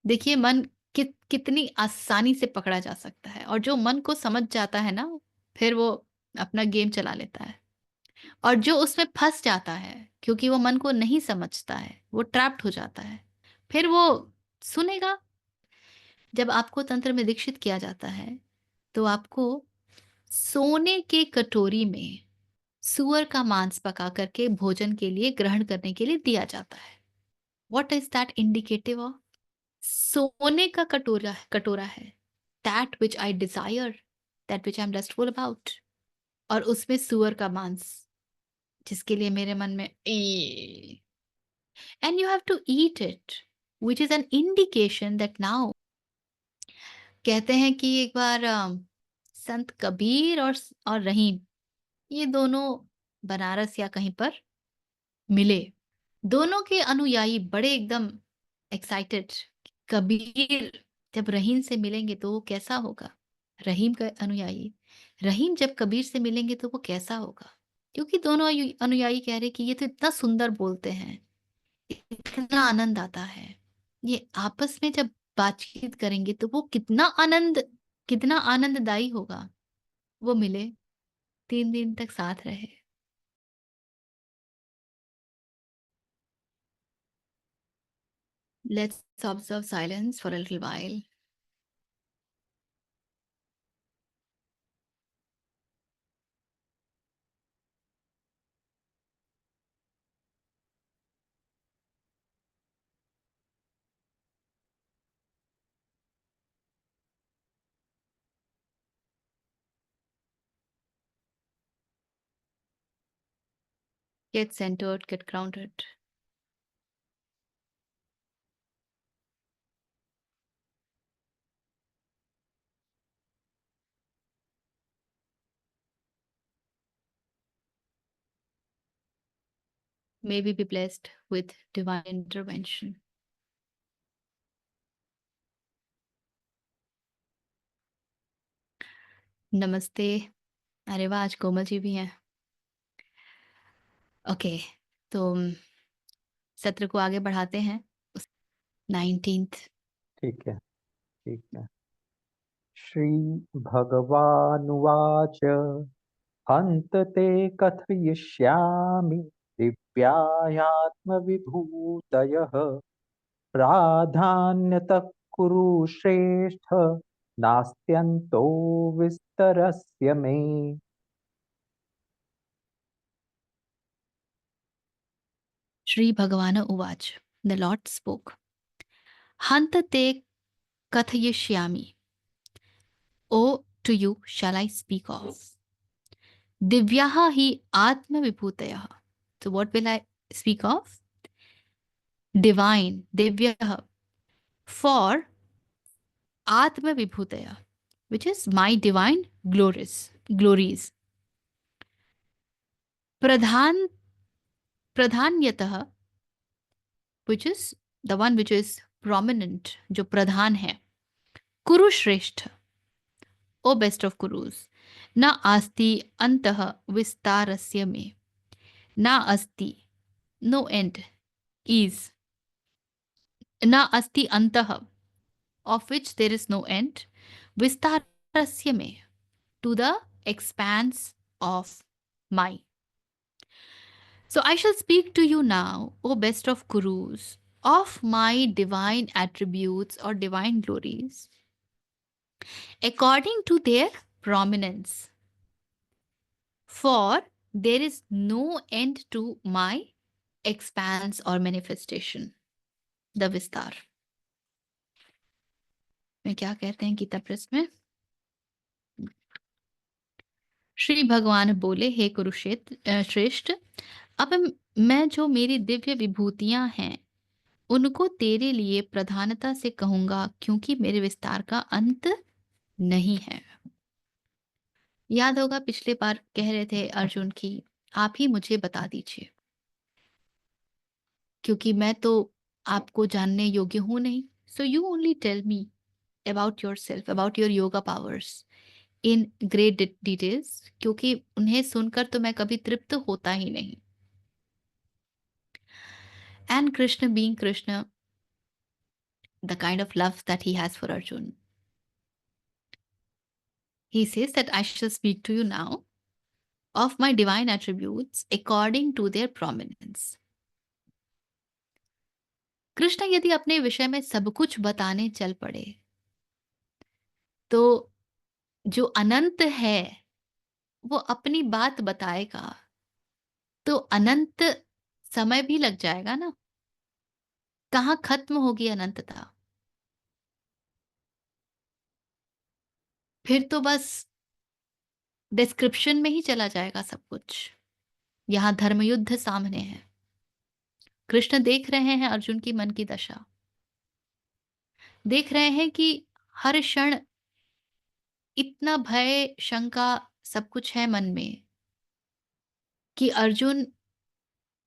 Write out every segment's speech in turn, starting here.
देखिए मन कितनी आसानी से पकड़ा जा सकता है, और जो मन को समझ जाता है ना, फिर वो अपना गेम चला लेता है। और जो उसमें फँस जाता है, क्योंकि वो मन को नहीं समझता है, वो ट्रैप्ड हो जाता है, फिर वो सुनेगा। जब आपको तंत्र में दीक्षित किया जाता है, तो आपको सोने के कटोरी में सूअर का मांस पका करके भोजन के लिए ग्रहण करने के लिए दिया जाता है। What is that indicative of? सोने का कटोरा कटोरा है, that which I desire, that which I am lustful about, और उसमें सूअर का मांस, जिसके लिए मेरे मन में and you have to eat it, which is an indication that now. कहते हैं कि एक बार संत कबीर और रहीम, ये दोनों बनारस या कहीं पर मिले। दोनों के अनुयायी बड़े एकदम एक्साइटेड। कबीर जब रहीम से मिलेंगे तो वो कैसा होगा? रहीम का अनुयायी, रहीम जब कबीर से मिलेंगे तो वो कैसा होगा? क्योंकि दोनों अनुयायी कह रहे कि ये तो इतना सुंदर बोलते हैं, इतना आनंद आता है। ये आपस में जब बातचीत करेंगे तो वो कितना आनंददायी होगा। वो मिले, 3 दिन तक साथ रहे। Let's observe silence for a little while. Get centered, get grounded. May we be blessed with divine intervention. नमस्ते। अरे वाह! आज कोमल जी भी हैं। ओके, तो सत्र को आगे बढ़ाते हैं। 19th। ठीक है, ठीक है। श्री भगवानुवाच हन्त ते कथयिष्यामि दिव्याह्यात्मविभूतयः प्राधान्यतः कुरु श्रेष्ठ नास्त्यन्तो विस्तरस्य मे। श्री भगवान उवाच, द लॉर्ड स्पोक, हन्त ते कथयिष्यामि, O to you shall I speak of दिव्याः हि आत्मविभूतयः। So what will I speak of? Divine, divyah, for Atma Vibhutaya, which is my divine glories. Pradhan, Pradhanyatah, which is the one which is prominent, जो प्रधान है. Kuru Shrestha, O best of Kurus. Na asti antah vistarasya me. Na asti, no end, is. Na asti antah, of which there is no end. Vistarasya me, to the expanse of my. So I shall speak to you now, O best of Kurus, of my divine attributes or divine glories, according to their prominence. For there is no end to my expanse or manifestation, the Vistar. में क्या कहते हैं Gita press में? श्री भगवान बोले, हे कुरुक्षेत्र श्रेष्ठ, अब मैं जो मेरी दिव्य विभूतियां हैं उनको तेरे लिए प्रधानता से कहूंगा, क्योंकि मेरे विस्तार का अंत नहीं है। याद होगा पिछले बार कह रहे थे अर्जुन की, आप ही मुझे बता दीजिए, क्योंकि मैं तो आपको जानने योग्य हूं नहीं। So you only tell me about your self, about your yoga powers in great details, क्योंकि उन्हें सुनकर तो मैं कभी तृप्त होता ही नहीं। And Krishna being Krishna, the kind of love that he has for Arjun. He says that I shall speak to you now of my divine attributes according to their prominence. Krishna यदि अपने विषय में सब कुछ बताने चल पड़े, तो जो अनंत है, वो अपनी बात बताएगा, तो अनंत समय भी लग जाएगा ना? कहाँ खत्म होगी अनंतता? फिर तो बस डिस्क्रिप्शन में ही चला जाएगा सब कुछ। यहाँ धर्मयुद्ध सामने है। कृष्ण देख रहे हैं अर्जुन की मन की दशा। देख रहे हैं कि हर क्षण इतना भय, शंका सब कुछ है मन में कि अर्जुन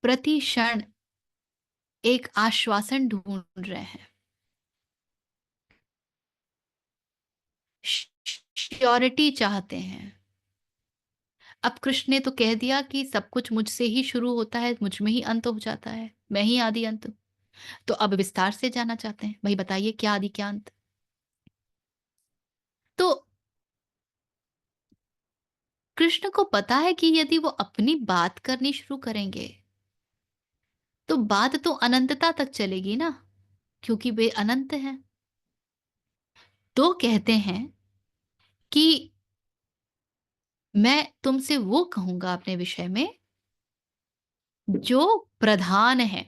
प्रति क्षण एक आश्वासन ढूंढ रहे हैं। श्योरिटी चाहते हैं। अब कृष्ण ने तो कह दिया कि सब कुछ मुझसे ही शुरू होता है, मुझ में ही अंत हो जाता है, मैं ही आदि अंत हूं। तो अब विस्तार से जानना चाहते हैं, भाई बताइए क्या आदि क्या अंत। तो कृष्ण को पता है कि यदि वो अपनी बात करनी शुरू करेंगे तो बात तो अनंतता तक चलेगी ना, क्योंकि वे अनंत हैं। तो कहते हैं कि मैं तुमसे वो कहूंगा अपने विषय में जो प्रधान है,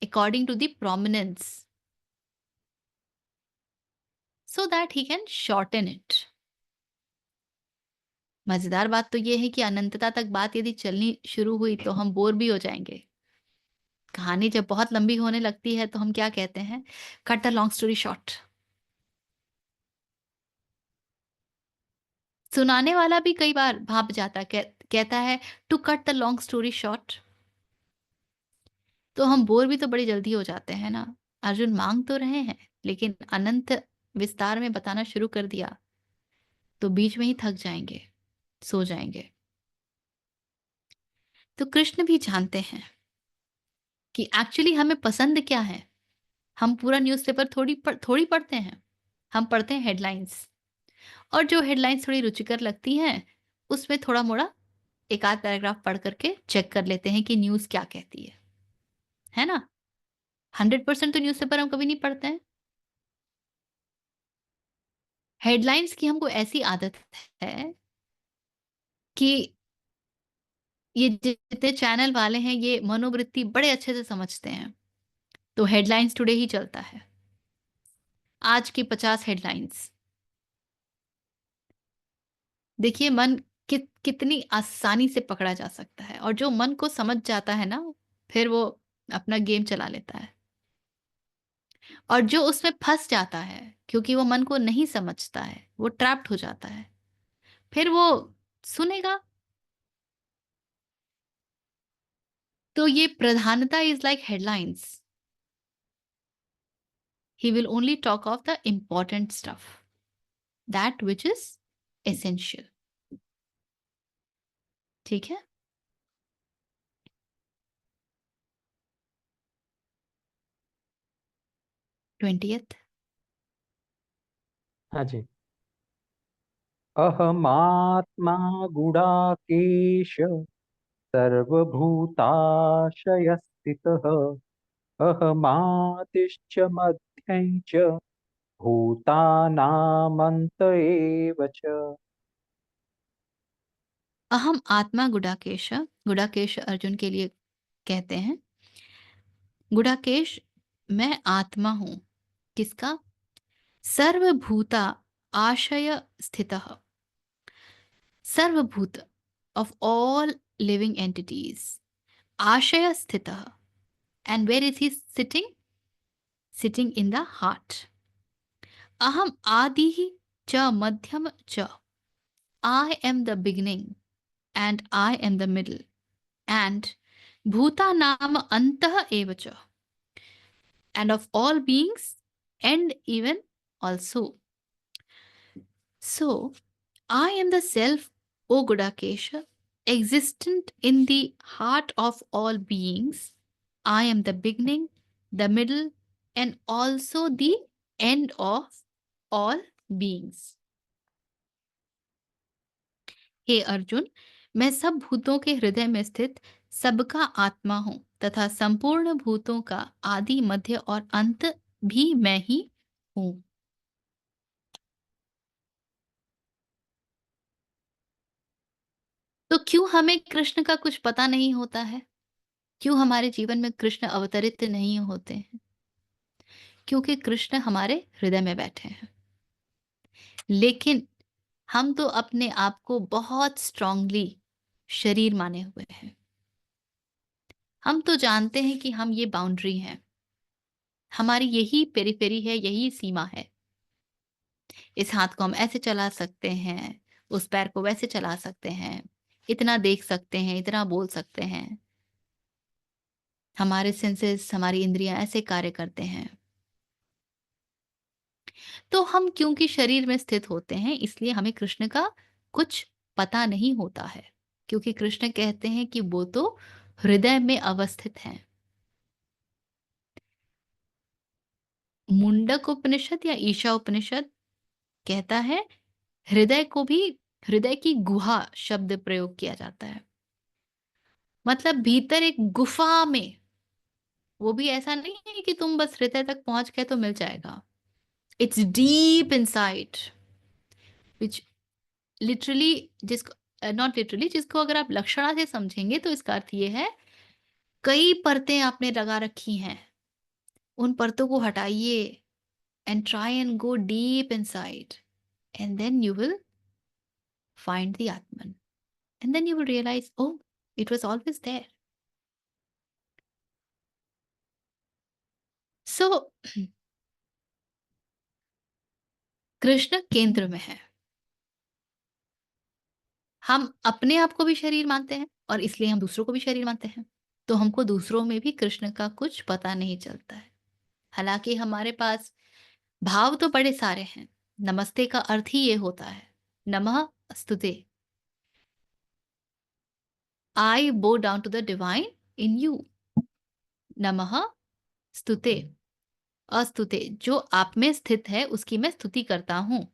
according to the prominence, so that he can shorten it. मजेदार बात तो ये है कि अनंतता तक बात यदि चलनी शुरू हुई तो हम बोर भी हो जाएंगे। कहानी जब बहुत लंबी होने लगती है तो हम क्या कहते हैं, cut the long story short. सुनाने वाला भी कई बार भाप जाता, कहता है to cut the long story short. तो हम बोर भी तो बड़ी जल्दी हो जाते हैं ना। अर्जुन मांग तो रहे हैं, लेकिन अनंत विस्तार में बताना शुरू कर दिया तो बीच में ही थक जाएंगे, सो जाएंगे। तो कृष्ण भी जानते हैं कि एक्चुअली हमें पसंद क्या है। हम पूरा न्यूज़पेपर थोड़ी पढ़ते हैं। हम पढ़ते हैं हेडलाइंस, और जो हेडलाइंस थोड़ी रुचिकर लगती हैं उसमें थोड़ा मोड़ा एक आध पैराग्राफ पढ़ करके चेक कर लेते हैं कि न्यूज़ क्या कहती है ना? 100% तो न्यूज़पेपर हम कभी नहीं पढ़ते हैं। हेडलाइंस की हमको ऐसी आदत है कि ये जितने चैनल वाले हैं ये मनोवृत्ति बड़े अच्छे से समझते हैं। तो हेडलाइंस टुडे ही चलता है, आज की 50 हेडलाइंस। देखिए मन कितनी आसानी से पकड़ा जा सकता है, और जो मन को समझ जाता है ना, फिर वो अपना गेम चला लेता है। और जो उसमें फंस जाता है क्योंकि वो मन को नहीं समझता है, वो ट्रैप्ड हो जाता है, फिर वो सुनेगा। तो ये प्रधानता is like headlines. He will only talk of the important stuff, that which is essential. ठीक है। 20th। हाँ जी। अहमात्मा गुडाकेश सर्वभूताशयस्थितः अहमादिश्च मध्यं च भूतानामन्त एव च। अहम आत्मा गुडाकेश, गुडाकेश अर्जुन के लिए कहते हैं, गुडाकेश मैं आत्मा हूं। किसका? सर्वभूता आशय स्थितः, सर्वभूत of all living entities, ashaya sthitah. And where is he sitting? Sitting in the heart. Aham adihi cha madhyam cha. I am the beginning and I am the middle and bhuta nama antah eva cha. And of all beings and even also. So I am the self, O Gudakesha, existent in the heart of all beings. I am the beginning, the middle, and also the end of all beings. हे अर्जुन, मैं सब भूतों के हृदय में स्थित सबका आत्मा हूँ तथा संपूर्ण भूतों का आदि मध्य और अंत भी मैं ही हूँ। तो क्यों हमें कृष्ण का कुछ पता नहीं होता है? क्यों हमारे जीवन में कृष्ण अवतरित नहीं होते हैं? क्योंकि कृष्ण हमारे हृदय में बैठे हैं। लेकिन हम तो अपने आप को बहुत स्ट्रांगली शरीर माने हुए हैं। हम तो जानते हैं कि हम ये बाउंड्री हैं। हमारी यही पेरिफेरी है, यही सीमा है। इस हाथ को हम ऐसे चला सकते हैं, उस पैर को वैसे चला सकते हैं, इतना देख सकते हैं, इतना बोल सकते हैं। हमारे सेंसेस, हमारी इंद्रियां ऐसे कार्य करते हैं। तो हम क्योंकि शरीर में स्थित होते हैं, इसलिए हमें कृष्ण का कुछ पता नहीं होता है। क्योंकि कृष्ण कहते हैं कि वो तो हृदय में अवस्थित हैं। मुंडक उपनिषद या ईशा उपनिषद कहता है, हृदय को भी हृदय की गुहा शब्द प्रयोग किया जाता है। मतलब भीतर एक गुफा में, वो भी ऐसा नहीं है कि तुम बस हृदय तक पहुंच गए तो मिल जाएगा। It's deep inside, which literally, जिसको नॉट लिटरली, जिसको अगर आप लक्षणा से समझेंगे तो इसका अर्थ ये है, कई परतें आपने लगा रखी हैं, उन परतों को हटाइए and try and go deep inside, and then you will find the Atman, and then you will realise, oh, it was always there. So Krishna केंद्र में है। हम अपने आप को भी शरीर मानते हैं और इसलिए हम दूसरों को भी शरीर मानते हैं। तो हमको दूसरों में भी कृष्ण का कुछ पता नहीं चलता है। हालांकि हमारे पास भाव तो बड़े सारे हैं। नमस्ते का अर्थ ही ये होता है, नमः स्तुते। I bow down to the divine in you. नमः स्तुते, अस्तुते, जो आप में स्थित है उसकी मैं स्तुति करता हूं।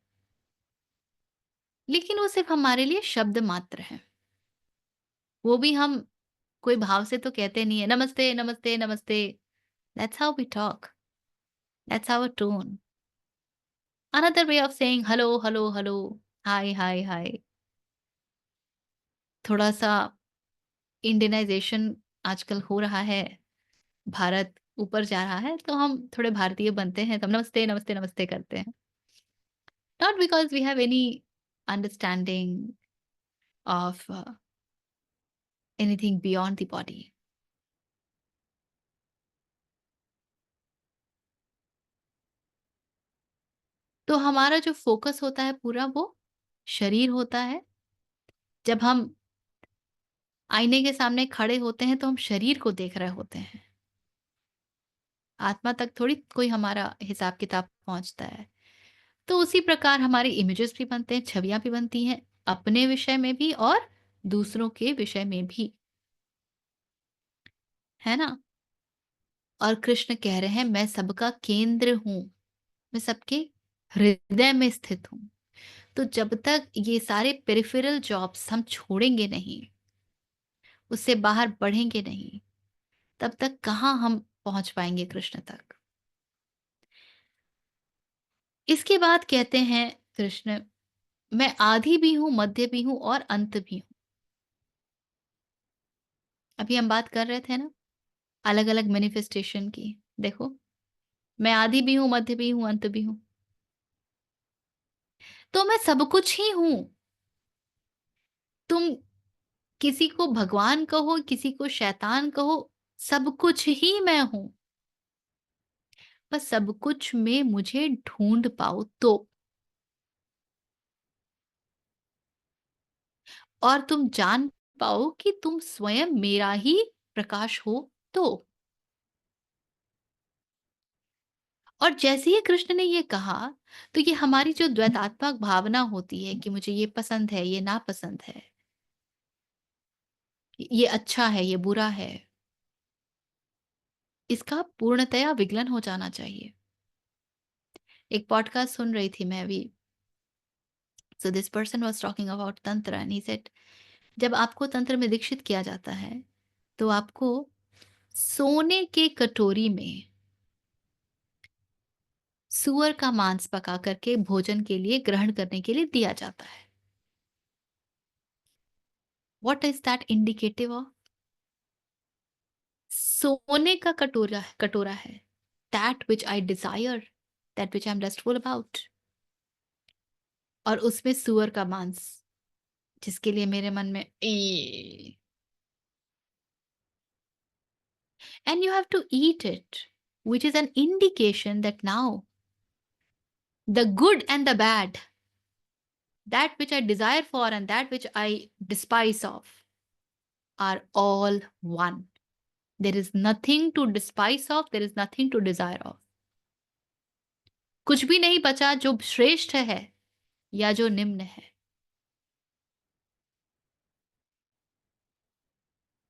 लेकिन वो सिर्फ हमारे लिए शब्द मात्र है। वो भी हम कोई भाव से तो कहते नहीं है, namaste namaste namaste. That's how we talk, that's our tone. Another way of saying hello hello hello, hi hi hi. थोड़ा सा इंडियनाइजेशन आजकल हो रहा है, भारत ऊपर जा रहा है, तो हम थोड़े भारतीय बनते हैं, तो हम नमस्ते नमस्ते नमस्ते करते हैं। Not because we have any understanding of anything beyond the body. तो हमारा जो फोकस होता है पूरा, वो शरीर होता है। जब हम आईने के सामने खड़े होते हैं तो हम शरीर को देख रहे होते हैं। आत्मा तक थोड़ी कोई हमारा हिसाब किताब पहुंचता है। तो उसी प्रकार हमारी इमेजेस भी बनते हैं, छवियां भी बनती हैं, अपने विषय में भी और दूसरों के विषय में भी, है ना? और कृष्ण कह रहे हैं, मैं सबका केंद्र हूं, मैं सबके हृदय में स्थित हूं। तो जब तक ये सारे पेरिफेरल जॉब्स हम छोड़ेंगे नहीं, उससे बाहर बढ़ेंगे नहीं, तब तक कहाँ हम पहुंच पाएंगे कृष्ण तक। इसके बाद कहते हैं कृष्ण, मैं आदि भी हूं, मध्य भी हूं और अंत भी हूं। अभी हम बात कर रहे थे ना, अलग अलग मैनिफेस्टेशन की। देखो, मैं आदि भी हूं, मध्य भी हूं, अंत भी हूं। तो मैं सब कुछ ही हूं। तुम किसी को भगवान कहो, किसी को शैतान कहो, सब कुछ ही मैं हूं। बस सब कुछ में मुझे ढूंढ पाओ तो, और तुम जान पाओ कि तुम स्वयं मेरा ही प्रकाश हो तो। और जैसे ही कृष्ण ने ये कहा, तो ये हमारी जो द्वैतात्मक भावना होती है कि मुझे ये पसंद है, ये नापसंद है, ये अच्छा है, ये बुरा है, इसका पूर्णतया विगलन हो जाना चाहिए। एक पॉडकास्ट सुन रही थी मैं अभी। So this person was talking about तंत्र एंड ही सेड, जब आपको तंत्र में दीक्षित किया जाता है तो आपको सोने के कटोरी में सूअर का मांस पका करके भोजन के लिए ग्रहण करने के लिए दिया जाता है। What is that indicative of? सोने का कटोरा है, that which I Dzire, that which I am lustful about, और उसमें सूअर का मांस, जिसके लिए मेरे मन में and you have to eat it, which is an indication that now the good and the bad, that which I desire for and that which I despise of, are all one. There is nothing to despise of, there is nothing to desire of. कुछ भी नहीं बचा जो श्रेष्ठ है या जो निम्न है,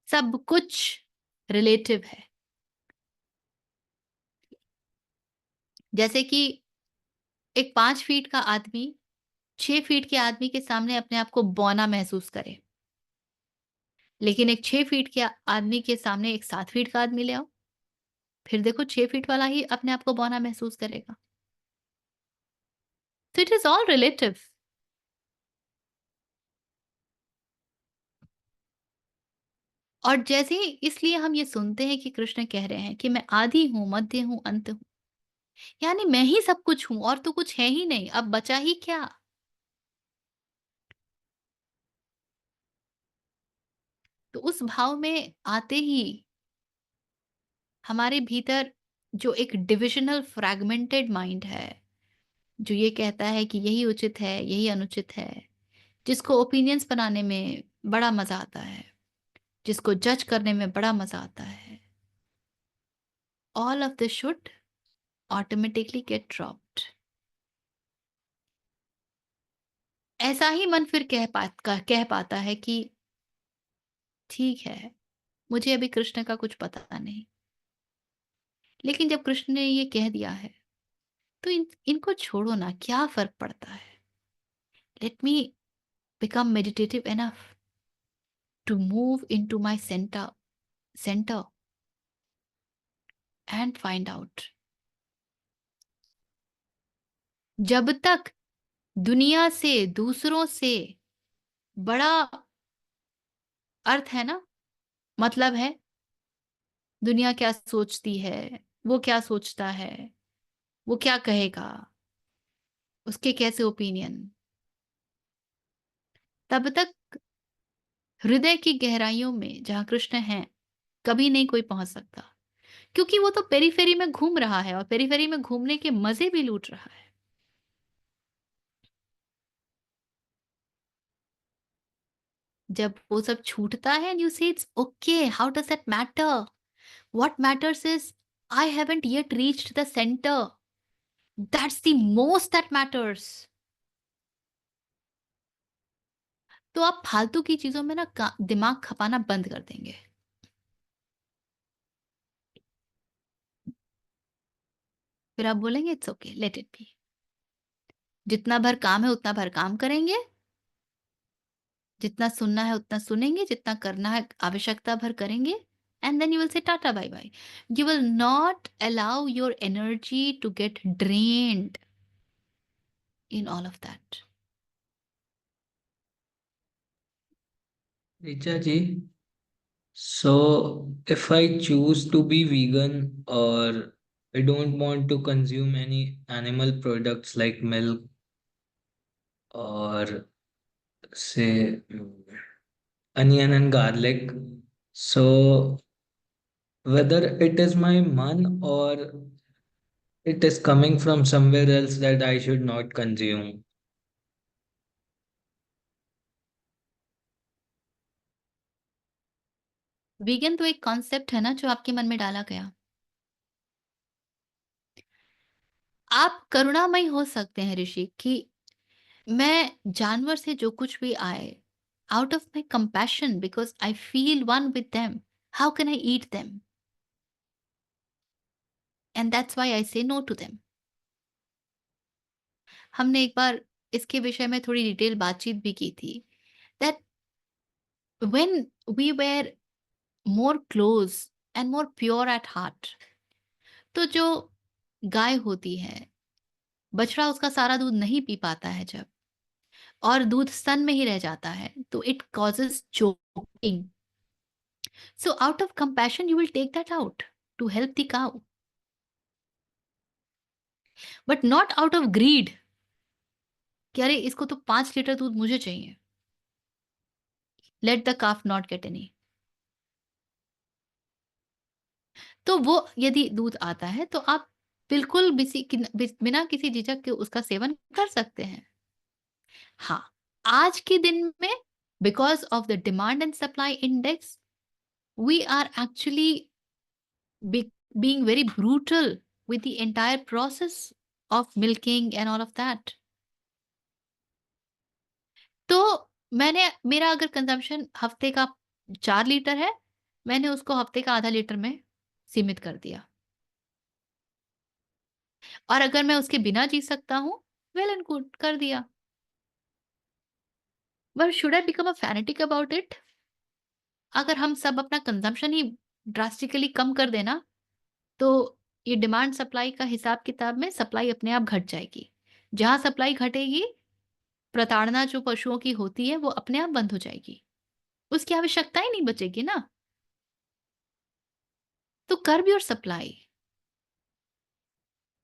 सब कुछ रिलेटिव है। जैसे कि एक 5 फीट का आदमी 6 फीट के आदमी के सामने अपने आप को बौना महसूस करे, लेकिन एक 6 फीट के आदमी के सामने एक 7 फीट का आदमी ले आओ, फिर देखो 6 फीट वाला ही अपने आप को बौना महसूस करेगा। तो इट इज ऑल रिलेटिव। और जैसे ही इसलिए हम ये सुनते हैं कि कृष्ण कह रहे हैं कि मैं आदि हूं, मध्य हूं, अंत हूं, यानी मैं ही सब कुछ हूं और तो कुछ है ही नहीं, अब बचा ही क्या। तो उस भाव में आते ही हमारे भीतर जो एक डिविजनल फ्रैगमेंटेड माइंड है, जो ये कहता है कि यही उचित है, यही अनुचित है, जिसको ओपिनियंस बनाने में बड़ा मजा आता है, जिसको जज करने में बड़ा मजा आता है, all of this should automatically gate dropped. ऐसा ही मन फिर कह पाता है कि ठीक है, मुझे अभी कृष्ण का कुछ पता नहीं, लेकिन जब कृष्ण ने ये कह दिया है तो इनको छोड़ो ना, क्या फर्क पड़ता है। Let me become meditative enough to move into my centre and find out. जब तक दुनिया से, दूसरों से बड़ा अर्थ है ना, मतलब है, दुनिया क्या सोचती है, वो क्या सोचता है, वो क्या कहेगा, उसके कैसे ओपिनियन, तब तक हृदय की गहराइयों में जहां कृष्ण हैं कभी नहीं कोई पहुंच सकता, क्योंकि वो तो पेरीफेरी में घूम रहा है और पेरीफेरी में घूमने के मजे भी लूट रहा है। जब वो सब छूटता है एंड यू से it's okay, how does that matter, what matters is I haven't yet reached the centre, that's the most that matters. तो आप फालतू की चीजों में ना दिमाग खपाना बंद कर देंगे। फिर आप बोलेंगे it's okay, let it be, जितना भर काम है उतना भर काम करेंगे, जितना सुनना है उतना सुनेंगे, जितना करना है आवश्यकता भर करेंगे, and then you will say tata bye bye. You will not allow your energy to get drained in all of that. Richa ji, so if I choose to be vegan or I don't want to consume any animal products like milk or say onion and garlic, so whether it is my man or it is coming from somewhere else that I should not consume. Vegan तो एक concept है ना जो आपके मन में डाला गया। आप करुणामय हो सकते हैं ऋषि, कि मैं जानवर से जो कुछ भी आए, out of my compassion, because I feel one with them, how can I eat them. And that's why I से नो टू देम। हमने एक बार इसके विषय में थोड़ी डिटेल बातचीत भी की थी, that when we were more close and more pure at heart, तो जो गाय होती है, बछड़ा उसका सारा दूध नहीं पी पाता है जब, और दूध स्तन में ही रह जाता है, तो it causes choking. So out of compassion, you will take that out to help the cow, but not out of greed कि अरे इसको तो 5 लीटर दूध मुझे चाहिए। Let the calf not get any। तो वो यदि दूध आता है तो आप बिल्कुल बिना किसी झिझक के उसका सेवन कर सकते हैं। हाँ, आज के दिन में because of the demand and supply index, we are actually being very brutal with the entire process of milking and all of that। तो मेरा अगर कंजम्पशन हफ्ते का 4 लीटर है, मैंने उसको हफ्ते का आधा लीटर में सीमित कर दिया। और अगर मैं उसके बिना जी सकता हूँ, वेल एंड गुड, कर दिया। But should I become a fanatic about it? अगर हम सब अपना कंजम्पशन ही ड्रास्टिकली कम कर देना, तो ये डिमांड सप्लाई का हिसाब किताब में सप्लाई अपने आप घट जाएगी। जहां सप्लाई घटेगी, प्रताड़ना जो पशुओं की होती है वो अपने आप बंद हो जाएगी, उसकी आवश्यकता ही नहीं बचेगी ना। तो curb your supply.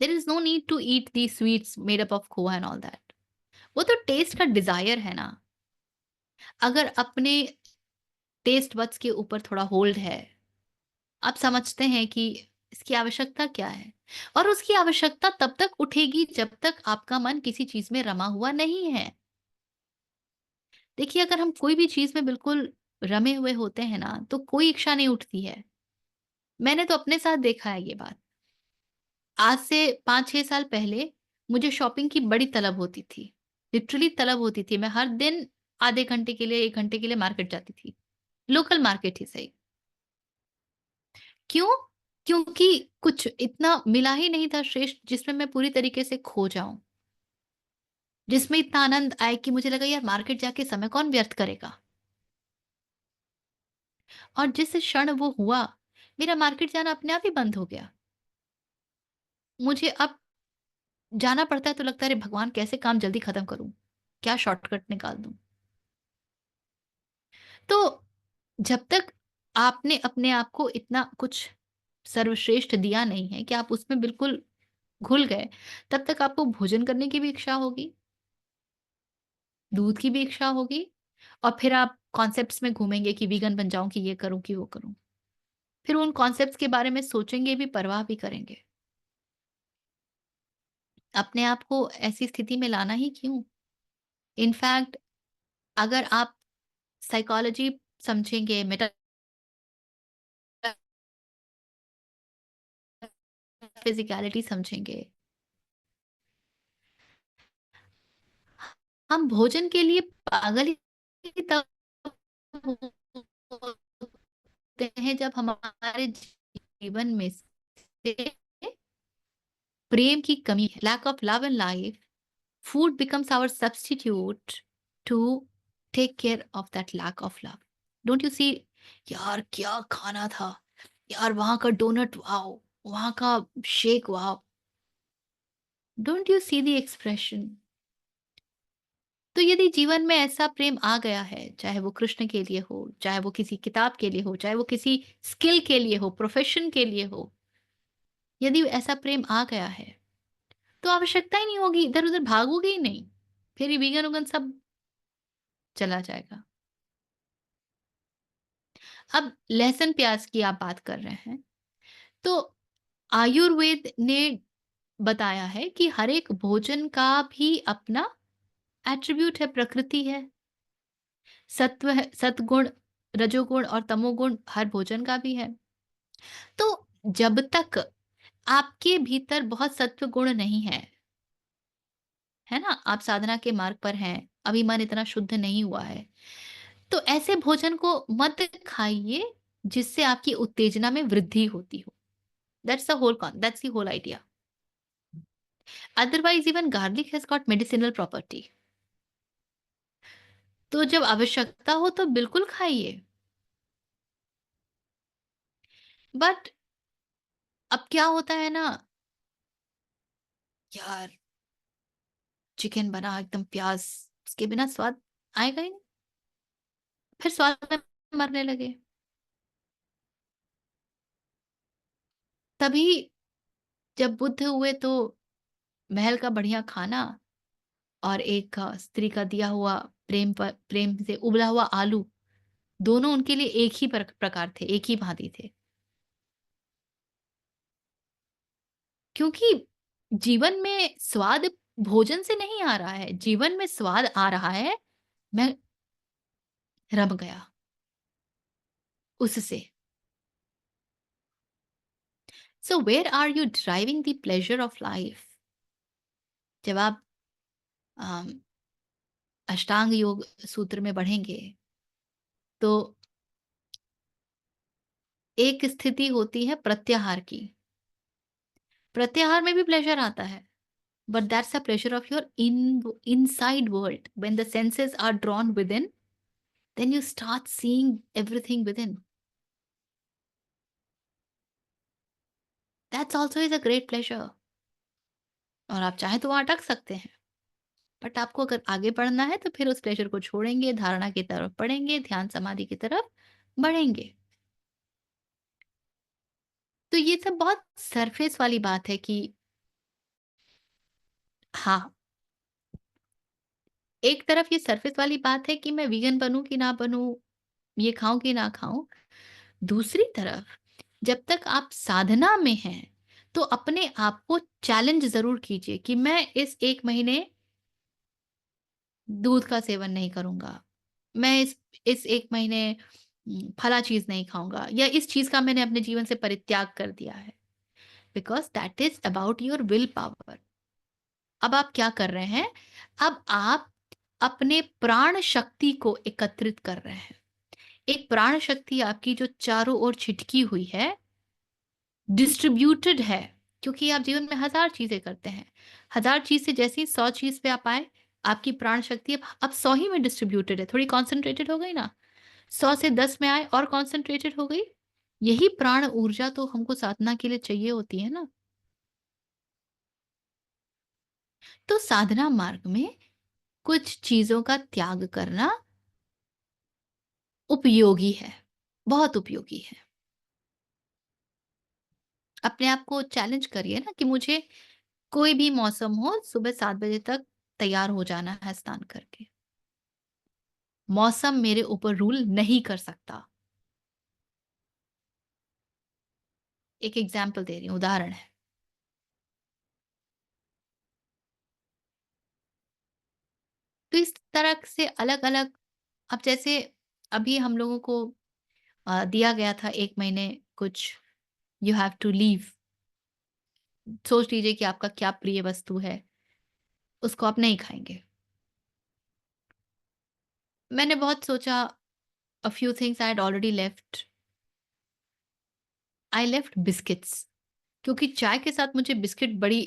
There is no need to eat the sweets made up of khoa and all that. वो तो टेस्ट का डिजायर है ना। अगर अपने टेस्ट बड्स के ऊपर थोड़ा होल्ड है, आप समझते हैं कि इसकी आवश्यकता क्या है, और उसकी आवश्यकता तब तक उठेगी जब तक आपका मन किसी चीज में रमा हुआ नहीं है। देखिए, अगर हम कोई भी चीज में बिल्कुल रमे हुए होते हैं ना, तो कोई इच्छा नहीं उठती है। मैंने तो अपने साथ देखा है ये बात। आज से 5-6 साल पहले मुझे शॉपिंग की बड़ी तलब होती थी। लिटरली तलब होती थी। मैं हर दिन आधे घंटे के लिए, 1 घंटे के लिए मार्केट जाती थी। लोकल मार्केट ही सही। क्यों? क्योंकि कुछ इतना मिला ही नहीं था श्रेष्ठ जिसमें मैं पूरी तरीके से खो जाऊँ। जिसमें इतना आनंद आए कि मुझे लगा यार मार्केट जाके समय कौन व्यर्थ करेगा? और जिस क्षण वो हुआ, मेरा मार्केट जाना अपने आप ही बंद हो गया। मुझे अब जाना पड़ता है तो लगता है अरे भगवान, कैसे काम जल्दी खत्म करूँ? क्या शॉर्टकट निकाल दूँ? तो जब तक आपने अपने आप को इतना कुछ सर्वश्रेष्ठ दिया नहीं है कि आप उसमें बिल्कुल घुल गए, तब तक आपको भोजन करने की भी इच्छा होगी, दूध की भी इच्छा होगी, और फिर आप कॉन्सेप्ट्स में घूमेंगे कि वीगन बन जाऊँ, कि ये करूँ, कि वो करूँ। फिर उन कॉन्सेप्ट्स के बारे में सोचेंगे भी, परवाह भी करेंगे। अपने आप को ऐसी स्थिति में लाना ही क्यों? इनफैक्ट अगर आप साइकोलॉजी समझेंगे, मेटाफिज़िकैलिटी समझेंगे, हम भोजन के लिए पागल ही तब होते हैं जब हमारे जीवन में से प्रेम की कमी है, lack of love in life. Food becomes our substitute to take care of that lack of love. Don't you see? यार क्या खाना था, यार वहां का डोनट वाओ, वहां का shake wow. Don't you see the expression? तो यदि जीवन में ऐसा प्रेम आ गया है, चाहे वो कृष्ण के लिए हो, चाहे वो किसी किताब के लिए हो, चाहे वो किसी स्किल के लिए हो, प्रोफेशन के लिए हो, यदि ऐसा प्रेम आ गया है, तो आवश्यकता ही नहीं होगी, इधर-उधर भागोगे ही नहीं। फिर ये वीगन-वूगन सब चला जाएगा। अब लहसुन प्याज की आप बात कर रहे हैं, तो आयुर्वेद ने बताया है कि हर एक भोजन का भी अपना एट्रिब्यूट है, प्रकृति है। सत्व है, सत्गुण, रजोगुण और तमोगुण हर भोजन का भी है। तो जब तक आपके भीतर बहुत सत्व गुण नहीं है ना? आप साधना के मार्ग पर हैं, अभी मन इतना शुद्ध नहीं हुआ है, तो ऐसे भोजन को मत खाइए जिससे आपकी उत्तेजना में वृद्धि होती हो। That's the whole idea. Otherwise, even garlic has got medicinal property. तो जब आवश्यकता हो तो बिल्कुल खाइए। बट अब क्या होता है ना, यार चिकन बना एकदम प्याज, उसके बिना स्वाद आएगा ही नहीं। फिर स्वाद में मरने लगे। तभी जब बुद्ध हुए तो महल का बढ़िया खाना और एक स्त्री का दिया हुआ प्रेम से उबला हुआ आलू, दोनों उनके लिए एक ही प्रकार थे, एक ही भांति थे। क्योंकि जीवन में स्वाद भोजन से नहीं आ रहा है, जीवन में स्वाद आ रहा है, मैं रम गया उससे। So where are you driving the pleasure of life? जब आप अम, अष्टांग योग सूत्र में बढ़ेंगे तो एक स्थिति होती है प्रत्याहार की। प्रत्याहार में भी प्लेजर आता है, but that's a pleasure of your inside world. When the senses are drawn within, then you start seeing everything within. That's also is a great pleasure. और आप चाहें तो वहां अटक सकते हैं, बट आपको अगर आगे बढ़ना है तो फिर उस प्लेजर को छोड़ेंगे, धारणा की तरफ बढ़ेंगे, ध्यान समाधि की तरफ बढ़ेंगे। तो ये सब बहुत सरफेस वाली बात है कि हाँ, एक तरफ ये सरफेस वाली बात है कि मैं वीगन बनूं कि ना बनूं, ये खाऊं कि ना खाऊं। दूसरी तरफ जब तक आप साधना में हैं, तो अपने आप को चैलेंज ज़रूर कीजिए कि मैं इस 1 महीने दूध का सेवन नहीं करूँगा। मैं इस 1 महीने फला चीज़ नहीं खाऊँगा या इस चीज़ का मैंने अपने जीवन से परित्याग कर दिया है। Because that is about your will power. अब आप क्या कर रहे हैं? अब आप अपने प्राण शक्ति को एकत्रित कर रहे हैं। एक प्राण शक्ति आपकी जो चारों ओर छिटकी हुई है, डिस्ट्रीब्यूटेड है, क्योंकि आप जीवन में हज़ार चीज़ें करते हैं। हज़ार चीज़ से जैसे ही 100 चीज़ पे आप आए, आपकी प्राण शक्ति अब 100 ही में डिस्ट्रीब्यूटेड है, थोड़ी कॉन्सन्ट्रेटेड हो गई ना। 100 से 10 में आए और कॉन्सन्ट्रेटेड हो गई। यही प्राण ऊर्जा तो हमको साधना के लिए चाहिए होती है ना। तो साधना मार्ग में कुछ चीज़ों का त्याग करना उपयोगी है, बहुत उपयोगी है। अपने आप को चैलेंज करिए ना कि मुझे कोई भी मौसम हो, सुबह 7 बजे तक तैयार हो जाना है स्नान करके। मौसम मेरे ऊपर रूल नहीं कर सकता। एक एग्ज़ाम्पल दे रही हूँ, उदाहरण है। तो इस तरह से अलग-अलग, अब जैसे अभी हम लोगों को दिया गया था 1 महीने कुछ, यू हैव टू लीव। सोच लीजिए कि आपका क्या प्रिय वस्तु है, उसको आप नहीं खाएँगे। मैंने बहुत सोचा, a few things I had already left. I left biscuits, क्योंकि चाय के साथ मुझे बिस्किट बड़ी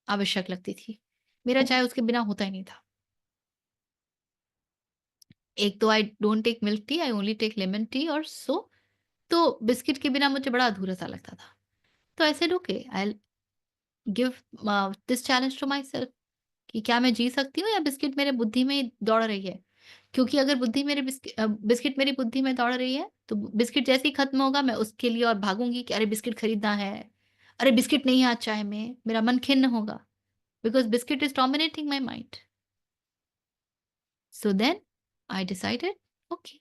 आवश्यक लगती थी। मेरा चाय उसके बिना होता ही नहीं था। एक तो I don't take milk tea, I only take lemon tea और सो, तो बिस्किट के बिना मुझे बड़ा अधूरा-सा लगता था। तो I said okay, I will give this challenge to my self कि क्या मैं जी सकती हूँ या बिस्किट मेरे बुद्धि में दौड़ रही है? क्योंकि अगर बिस्किट मेरी बुद्धि में दौड़ रही है, तो बिस्किट जैसे ही खत्म होगा मैं उसके लिए और भागूँगी कि अरे बिस्किट खरीदना है। अरे बिस्किट नहीं है आज चाय में, मेरा मन खिन्न होगा। Because biscuit is dominating my mind. So then I decided, okay.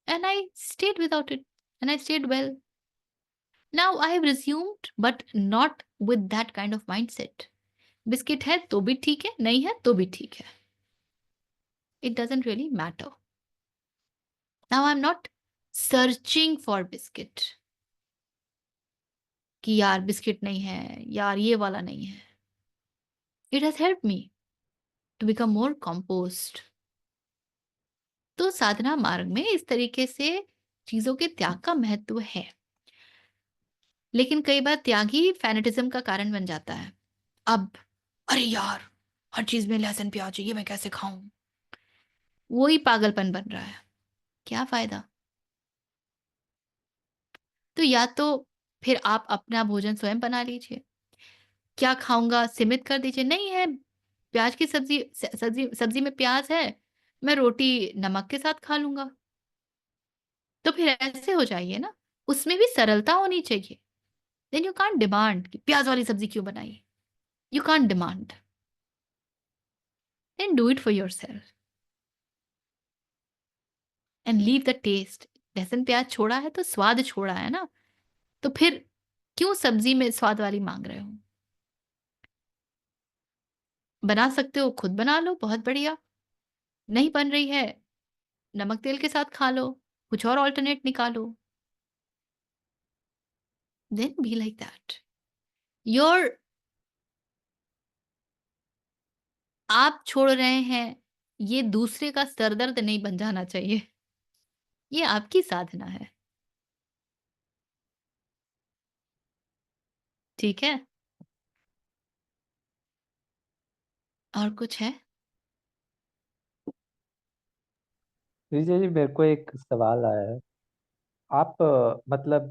And I stayed without it. And I stayed well. Now I have resumed, but not with that kind of mindset. Biscuit है तो भी ठीक है, नहीं है तो भी ठीक है. It doesn't really matter. Now I'm not searching for biscuit. कि यार बिस्किट नहीं है, यार ये वाला नहीं है. It has helped me to become more composed. तो साधना मार्ग में इस तरीके से चीजों के त्याग का महत्व है. लेकिन कई बार त्याग ही फैनेटिज्म का कारण बन जाता है। अब अरे यार, हर चीज में लहसुन प्याज चाहिए, मैं कैसे खाऊं? वही पागलपन बन रहा है। क्या फायदा? तो या तो फिर आप अपना भोजन स्वयं बना लीजिए। क्या खाऊंगा सीमित कर दीजिए, नहीं है प्याज की सब्जी, सब्जी सब्जी में प्याज है, मैं रोटी नमक के साथ खा लूंगा। तो फिर ऐसे हो जाइए ना, उसमें भी सरलता होनी चाहिए। देन यू कांट डिमांड कि प्याज वाली सब्जी क्यों बनाई। You can't demand, then do it for your self and leave the taste. लहसुन प्याज छोड़ा है तो स्वाद छोड़ा है ना, तो फिर क्यों सब्जी में स्वाद वाली मांग रहे हो? बना सकते हो खुद बना लो, बहुत बढ़िया। नहीं बन रही है, नमक तेल के साथ खा लो, कुछ और ऑल्टरनेट निकालो। Then be like that. Your आप छोड़ रहे हैं, ये दूसरे का सरदर्द नहीं बन जाना चाहिए। ये आपकी साधना है, ठीक है? और कुछ है? विजय जी, मेरे को एक सवाल आया है। आप मतलब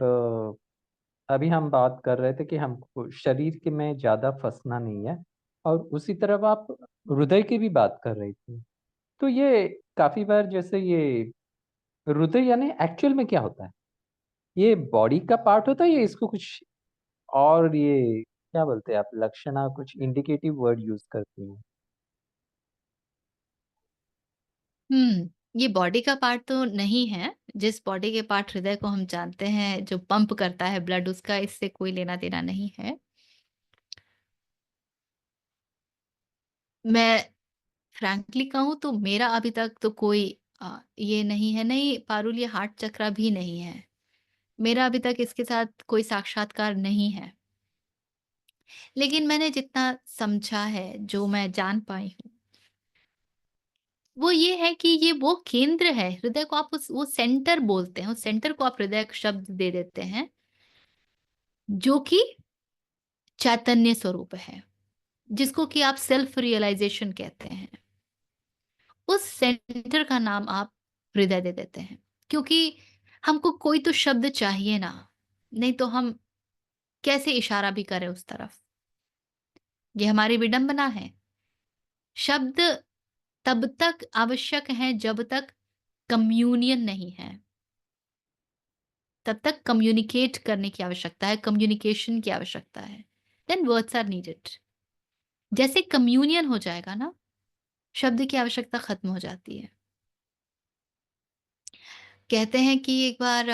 अभी हम बात कर रहे थे कि हमको शरीर के में ज्यादा फंसना नहीं है, और उसी तरफ आप हृदय की भी बात कर रही थी। तो ये काफी बार जैसे ये हृदय यानी एक्चुअल में क्या होता है? ये बॉडी का पार्ट होता है या इसको कुछ और, ये क्या बोलते हैं आप, लक्षणा कुछ इंडिकेटिव वर्ड यूज करती हैं? ये बॉडी का पार्ट तो नहीं है। जिस बॉडी के पार्ट हृदय को हम जानते हैं, जो पंप करता है ब्लड, उसका इससे कोई लेना-देना नहीं है। मैं फ्रैंकली कहूँ तो मेरा अभी तक तो कोई ये नहीं है, नहीं पारुल, ये हार्ट चक्रा भी नहीं है। मेरा अभी तक इसके साथ कोई साक्षात्कार नहीं है। लेकिन मैंने जितना समझा है, जो मैं जान पाई हूँ, वो ये है कि ये वो केंद्र है, हृदय को आप उस वो सेंटर बोलते हैं, उस सेंटर को आप हृदय शब्द दे देते हैं, जो कि चैतन्य स्वरूप है, जिसको कि आप सेल्फ रियलाइजेशन कहते हैं। उस सेंटर का नाम आप हृदय दे देते हैं, क्योंकि हमको कोई तो शब्द चाहिए ना, नहीं तो हम कैसे इशारा भी करें उस तरफ? ये हमारी विडंबना है। शब्द तब तक आवश्यक हैं जब तक कम्युनियन नहीं है। तब तक कम्युनिकेट करने की आवश्यकता है, कम्युनिकेशन की आवश्यकता है। Then words are needed. जैसे कम्युनियन हो जाएगा ना, शब्द की आवश्यकता खत्म हो जाती है। कहते हैं कि एक बार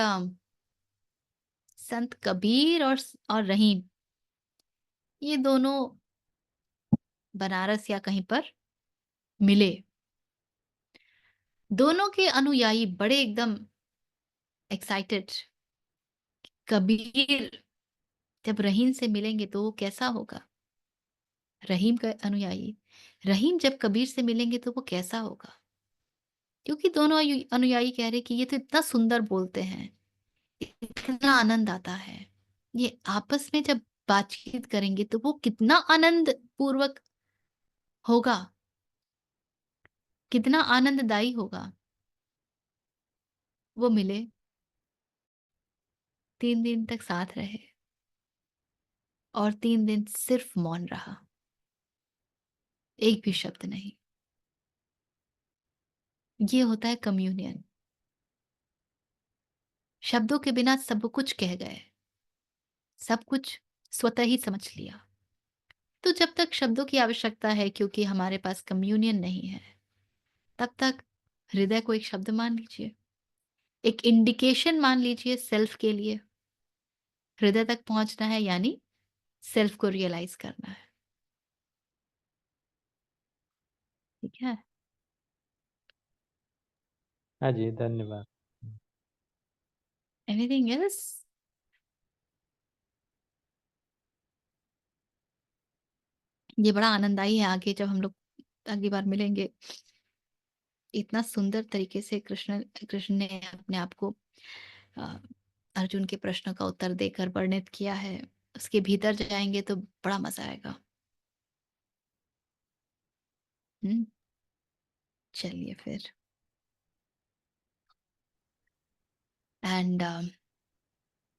संत कबीर और रहीम, ये दोनों बनारस या कहीं पर मिले। दोनों के अनुयायी बड़े एकदम एक्साइटेड। कबीर जब रहीम से मिलेंगे तो वो कैसा होगा? रहीम का अनुयायी, रहीम जब कबीर से मिलेंगे तो वो कैसा होगा? क्योंकि दोनों अनुयायी कह रहे कि ये तो इतना सुंदर बोलते हैं, इतना आनंद आता है। ये आपस में जब बातचीत करेंगे तो वो कितना आनंद पूर्वक होगा, कितना आनंददायी होगा। वो मिले, 3 दिन तक साथ रहे और 3 दिन सिर्फ मौन रहा, एक भी शब्द नहीं। ये होता है कम्युनियन। शब्दों के बिना सब कुछ कह गए, सब कुछ स्वतः ही समझ लिया। तो जब तक शब्दों की आवश्यकता है, क्योंकि हमारे पास कम्युनियन नहीं है, तब तक हृदय को एक शब्द मान लीजिए, एक इंडिकेशन मान लीजिए सेल्फ के लिए। हृदय तक पहुंचना है यानी सेल्फ को रियलाइज करना है। ठीक है? हाँ जी, धन्यवाद। Anything else? ये बड़ा आनंददायी है। आगे जब हम लोग अगली बार मिलेंगे, इतना सुंदर तरीके से कृष्ण कृष्ण ने अपने आप को अर्जुन के प्रश्न का उत्तर देकर वर्णित किया है। उसके भीतर जाएँगे तो बड़ा मज़ा आएगा। हुँ, चलिए फिर। एंड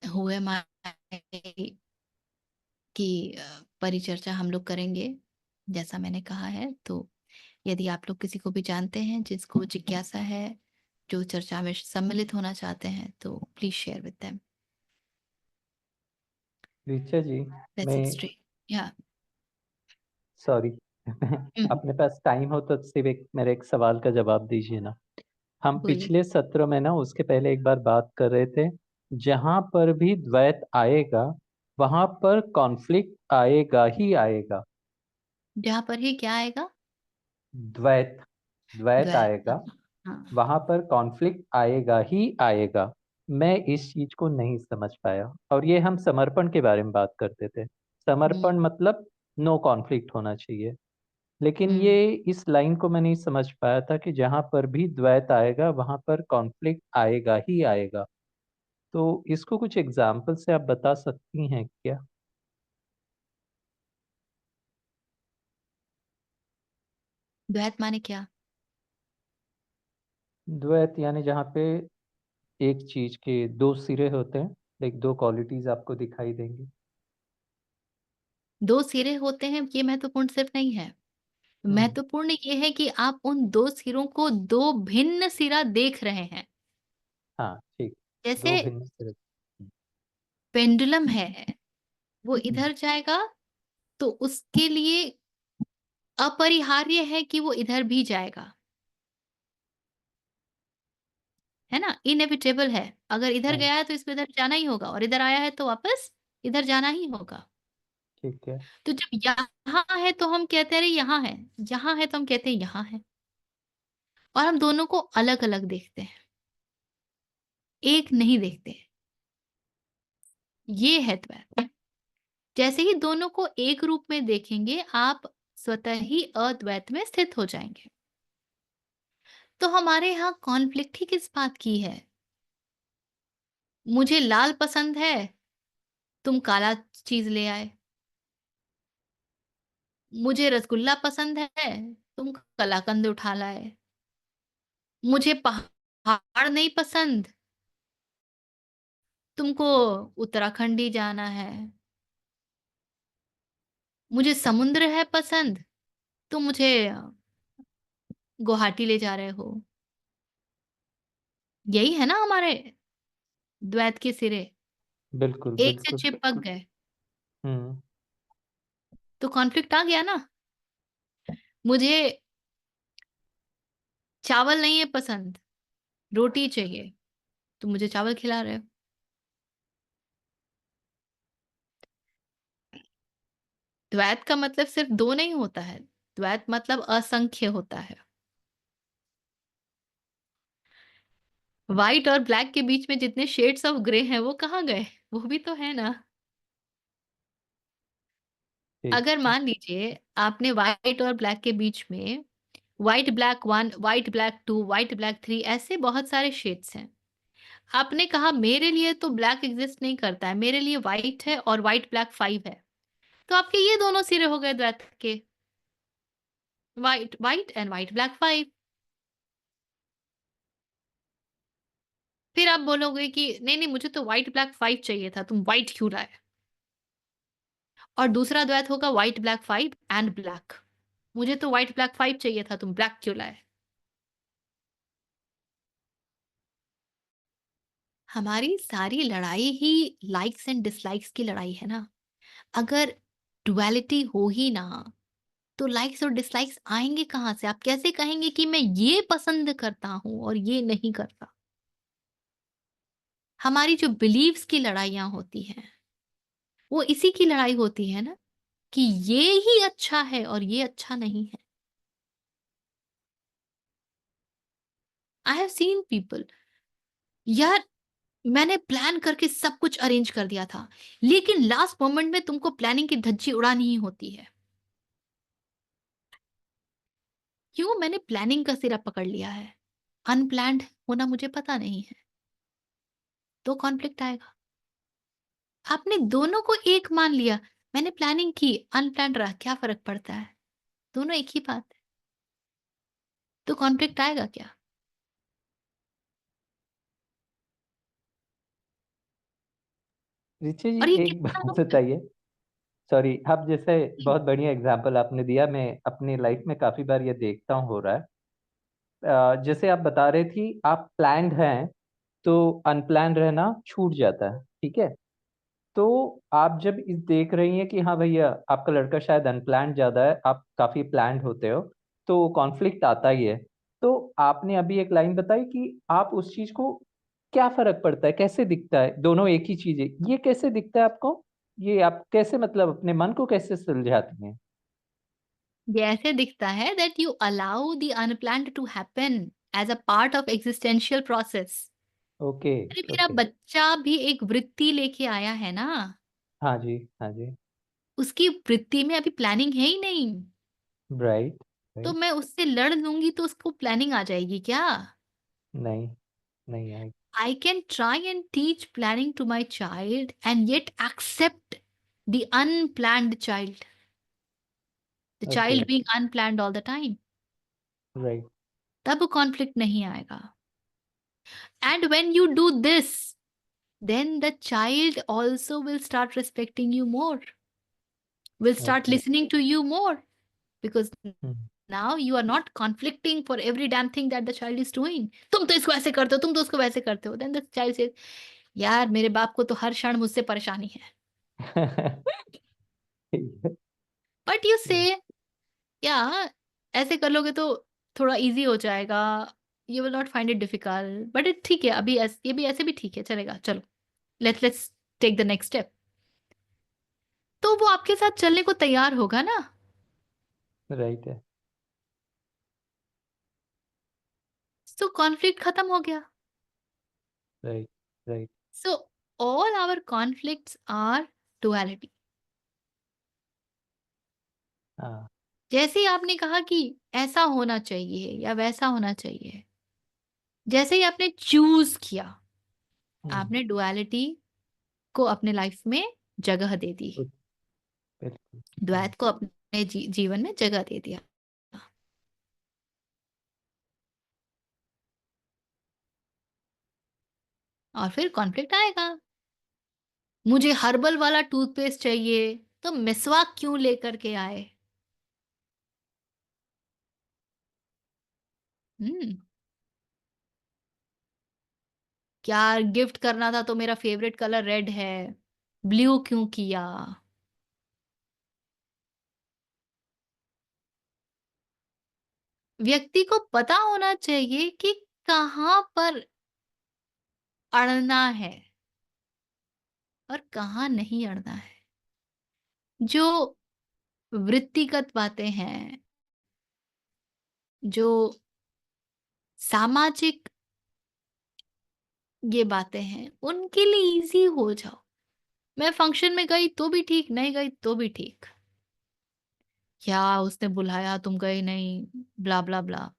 हू एम आई की परिचर्चा हम लोग करेंगे, जैसा मैंने कहा है। तो यदि आप लोग किसी को भी जानते हैं जिसको जिज्ञासा है, जो चर्चा में सम्मिलित होना चाहते हैं, तो please share with them. Richa ji, that's मैं इट स्ट्रेट। या सॉरी हुँ, अपने पास टाइम हो तो सिर्फ एक मेरे एक सवाल का जवाब दीजिए ना। हम बोलिए। पिछले सत्र में ना उसके पहले एक बार बात कर रहे थे, जहाँ पर भी द्वैत आएगा, वहाँ पर कॉन्फ्लिक्ट आएगा ही आएगा। जहाँ पर ही क्या आएगा? द्वैत द्वैत द्वैत। आएगा, हाँ, हाँ। वहाँ पर कॉन्फ्लिक्ट आएगा ही आएगा। मैं इस चीज को नहीं समझ पाया, और ये हम समर्पण के बारे में बात करते थे। हुँ, समर्पण मतलब नो कॉन्फ्लिक्ट होना चाहिए। लेकिन हुँ। ये इस लाइन को मैं नहीं समझ पाया था कि जहां पर भी द्वैत आएगा वहां पर कॉन्फ्लिक्ट आएगा ही आएगा। तो इसको कुछ एग्जाम्पल से आप बता सकती हैं क्या? द्वैत माने क्या? द्वैत यानी जहाँ पे एक चीज के दो सिरे होते हैं, लाइक दो क्वालिटीज आपको दिखाई देंगी। 2 सिरे होते हैं, ये महत्वपूर्ण सिर्फ नहीं है। हम्म। महत्वपूर्ण ये है कि आप उन 2 सिरों को 2 भिन्न सिरा देख रहे हैं। हाँ, ठीक। जैसे दो भिन्न सिरे। पेंडुलम है, वो हम्म, इधर जाएगा तो उसके लिए अपरिहार्य है कि वो इधर भी जाएगा, है ना? इनेविटेबल है। अगर इधर हाँ, गया है तो इसको इधर जाना ही होगा, और इधर आया है तो वापस इधर जाना ही होगा। ठीक है। तो जब यहाँ है तो हम कहते हैं अरे यहाँ है, यहाँ है तो हम कहते हैं यहाँ है, और हम दोनों को अलग-अलग देखते हैं, एक नहीं देखते हैं। ये है द्वैत। जैसे ही दोनों को एक रूप में देखेंगे, आप स्वतः ही अद्वैत में स्थित हो जाएँगे। तो हमारे यहाँ कॉन्फ्लिक्ट ही किस बात की है? मुझे लाल पसंद है, तुम काला चीज़ ले आए। मुझे रसगुल्ला पसंद है, तुम कलाकंद उठा लाए। मुझे पहाड़ नहीं पसंद, तुमको उत्तराखंड ही जाना है। मुझे समुद्र है पसंद, तुम मुझे गुवाहाटी ले जा रहे हो। यही है ना हमारे द्वैत के सिरे, बिल्कुल, एक से बिल्कुल। चिपक गए, हम्म। तो कॉन्फ्लिक्ट आ गया ना। मुझे चावल नहीं है पसंद, रोटी चाहिए, तुम मुझे चावल खिला रहे हो। द्वैत का मतलब सिर्फ 2 नहीं होता है, द्वैत मतलब असंख्य होता है। व्हाइट और ब्लैक के बीच में जितने शेड्स ऑफ ग्रे हैं वो कहाँ गए? वो भी तो है ना। ठीक। अगर मान लीजिए आपने व्हाइट और ब्लैक के बीच में white black 1, white black 2, white black 3 ऐसे बहुत सारे शेड्स हैं। आपने कहा मेरे लिए तो ब्लैक एग्जिस्ट नहीं करता है, मेरे लिए व्हाइट है और व्हाइट ब्लैक 5 है। तो आपके ये दोनों सिरे हो गए द्वैत के, white white and white black 5। फिर आप बोलोगे कि नहीं-नहीं मुझे तो व्हाइट ब्लैक 5 चाहिए था, तुम व्हाइट क्यों लाए? और दूसरा द्वैत होगा व्हाइट ब्लैक 5 एंड ब्लैक। मुझे तो व्हाइट ब्लैक 5 चाहिए था, तुम ब्लैक क्यों लाए? हमारी सारी लड़ाई ही लाइक्स एंड डिसलाइक्स की लड़ाई है ना। अगर डुअलिटी हो ही ना, तो लाइक्स और डिसलाइक्स आएँगे कहाँ से? आप कैसे कहेंगे कि मैं ये पसंद करता हूँ और ये नहीं करता? हमारी जो बिलीव्स की लड़ाइयाँ होती हैं, वो इसी की लड़ाई होती है ना, कि ये ही अच्छा है और ये अच्छा नहीं है। आई हैव सीन पीपल, यार मैंने प्लान करके सब कुछ अरेंज कर दिया था, लेकिन लास्ट मोमेंट में तुमको प्लानिंग की धज्जी उड़ानी ही होती है। क्यों? मैंने प्लानिंग का सिरा पकड़ लिया है। अनप्लैन्ड होना मुझे पता नहीं है। तो कॉन्फ्लिक्ट आएगा। आपने दोनों को एक मान लिया, मैंने प्लानिंग की, अनप्लान्ड रहा, क्या फ़र्क पड़ता है? दोनों एक ही बात है। तो कॉन्फ्लिक्ट आएगा क्या? ऋचा जी और ये एक कितना बात बताइए, सॉरी, आप जैसे हुँ, बहुत बढ़िया एग्जांपल आपने दिया, मैं अपनी लाइफ में काफी बार ये देखता हूँ हो रहा है। जैसे आप बता रहे थी, आप प्लान्ड हैं तो अनप्लान्ड रहना छूट जाता है, ठीक है। तो आप जब इस देख रही हैं कि हाँ भैया, आपका लड़का शायद अनप्लान्ड ज्यादा है, आप काफी प्लान्ड होते हो, तो कॉन्फ्लिक्ट आता ही है। तो आपने अभी एक लाइन बताई कि आप उस चीज को, क्या फर्क पड़ता है, कैसे दिखता है, दोनों एक ही चीज है, ये कैसे दिखता है आपको? ये आप कैसे, मतलब अपने मन को कैसे सुलझाती हैं? ये ऐसे दिखता है that you allow the unplanned to happen as a part of existential process. Okay. अरे मेरा ओके। बच्चा भी एक वृत्ति लेके आया है ना, हाँ जी, हाँ जी। उसकी वृत्ति में अभी प्लानिंग है ही नहीं। राइट। तो राइट। मैं उससे लड़ लूँगी तो उसको प्लानिंग आ जाएगी क्या? नहीं, नहीं आएगी। I can try and teach planning to my child and yet accept the unplanned child, the okay. child being unplanned all the time. Right. तब कॉन्फ्लिक्ट नहीं आएगा। And when you do this, then the child also will start respecting you more, will start okay. listening to you more, because hmm. now you are not conflicting for every damn thing that the child is doing. तुम तो इसको ऐसे करते हो, तुम तो उसको वैसे करते हो। Then the child says, यार मेरे बाप को तो हर क्षण मुझसे परेशानी है। ठीक है। But you say, या ऐसे कर लोगे तो थोड़ा ईज़ी हो जाएगा, you will not find it difficult, but it ठीक है, अभी ये भी ऐसे भी ठीक है, चलेगा, चलो, let's take the next step. तो वो आपके साथ चलने को तैयार होगा ना, राइट है। तो कॉन्फ्लिक्ट खत्म हो गया। Right. Right. So all our conflicts are duality. हाँ। जैसे ही आपने कहा कि ऐसा होना चाहिए या वैसा होना चाहिए, जैसे ही आपने चूज़ किया, हम्म। आपने डुअलिटी को अपने लाइफ में जगह दे दी। बिल्कुल। बिल्कुल। द्वैत को अपने जीवन में जगह दे दिया, और फिर कॉन्फ्लिक्ट आएगा। मुझे हर्बल वाला टूथपेस्ट चाहिए, तो मिसवाक क्यों लेकर के आए? हम्म, क्या गिफ्ट करना था तो मेरा फेवरेट कलर रेड है, ब्लू क्यों किया? व्यक्ति को पता होना चाहिए कि कहाँ पर अड़ना है और कहाँ नहीं अड़ना है। जो वृत्तिगत बातें हैं, जो सामाजिक ये बातें हैं, उनके लिए इजी हो जाओ। मैं फंक्शन में गई तो भी ठीक, नहीं गई तो भी ठीक। क्या उसने बुलाया, तुम गए नहीं, ब्ला ब्ला ब्ला।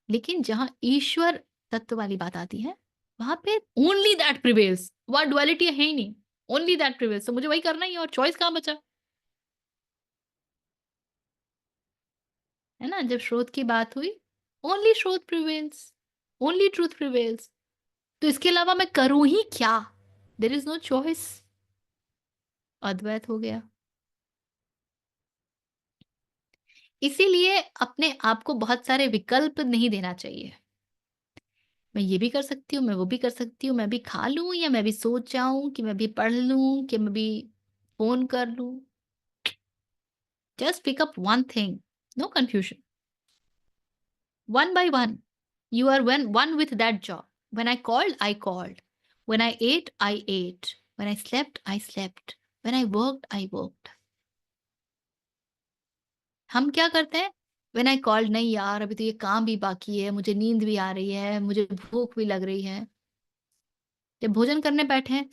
लेकिन जहाँ ईश्वर तत्व वाली बात आती है, वहां पे ओनली दैट प्रिवेल्स, वहां डुअलिटी है ही नहीं, ओनली दैट प्रिवेल्स, तो मुझे वही करना ही है, और चॉइस कहाँ बचा? है ना, जब श्रोत की बात हुई, ओनली श्रोत प्रिवेल्स, ओनली ट्रूथ प्रिवेल्स। तो इसके अलावा मैं करूं ही क्या? देर इज नो चॉइस, अद्वैत हो गया। इसीलिए अपने आप को बहुत सारे विकल्प नहीं देना चाहिए। मैं ये भी कर सकती हूँ, मैं वो भी कर सकती हूँ, मैं भी खा लूँ या मैं भी सो जाऊँ, कि मैं भी पढ़ लूँ, कि मैं भी फ़ोन कर लूँ। Just pick up one thing, no confusion, one by one. You are one with that job. When I called, I called. When I ate, I ate. When I slept, I slept. When I worked, I worked. हम क्या करते हैं? When I called, नहीं यार, अभी तो ये काम भी बाकी है, मुझे नींद भी आ रही है, मुझे भूख भी लग रही है। जब भोजन करने बैठे हैं,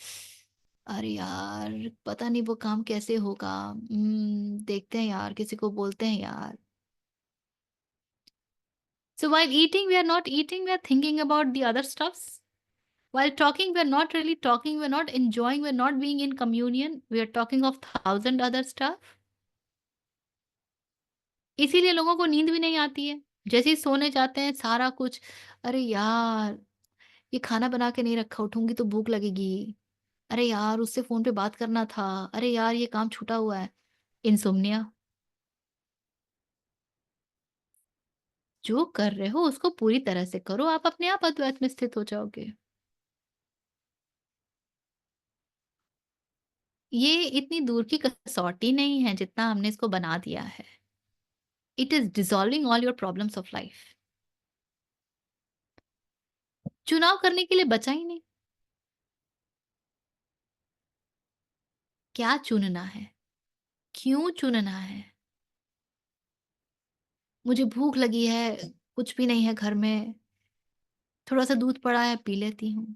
अरे यार, पता नहीं वो काम कैसे होगा, देखते हैं यार, किसी को बोलते हैं यार। So while eating, we are not eating, we are thinking about the other stuffs. While talking, we're not really talking, we're not enjoying, we're not being in communion, we are talking of thousand other stuff. इसीलिए लोगों को नींद भी नहीं आती है। जैसे ही सोने जाते हैं सारा कुछ, अरे यार! ये खाना बना के नहीं रखा, उठूँगी तो भूख लगेगी। अरे यार! उससे फ़ोन पे बात करना था। अरे यार! ये काम छूटा हुआ है। इनसोम्निया। जो कर रहे हो उसको पूरी तरह से करो, आप अपने आप अद्वैत में स्थित हो जाओगे। ये इतनी दूर की कसौटी नहीं है जितना हमने इसको बना दिया है। It is dissolving all your problems of life. चुनाव करने के लिए बचा ही नहीं। क्या चुनना है? क्यों चुनना है? मुझे भूख लगी है, कुछ भी नहीं है घर में, थोड़ा-सा दूध पड़ा है पी लेती हूँ।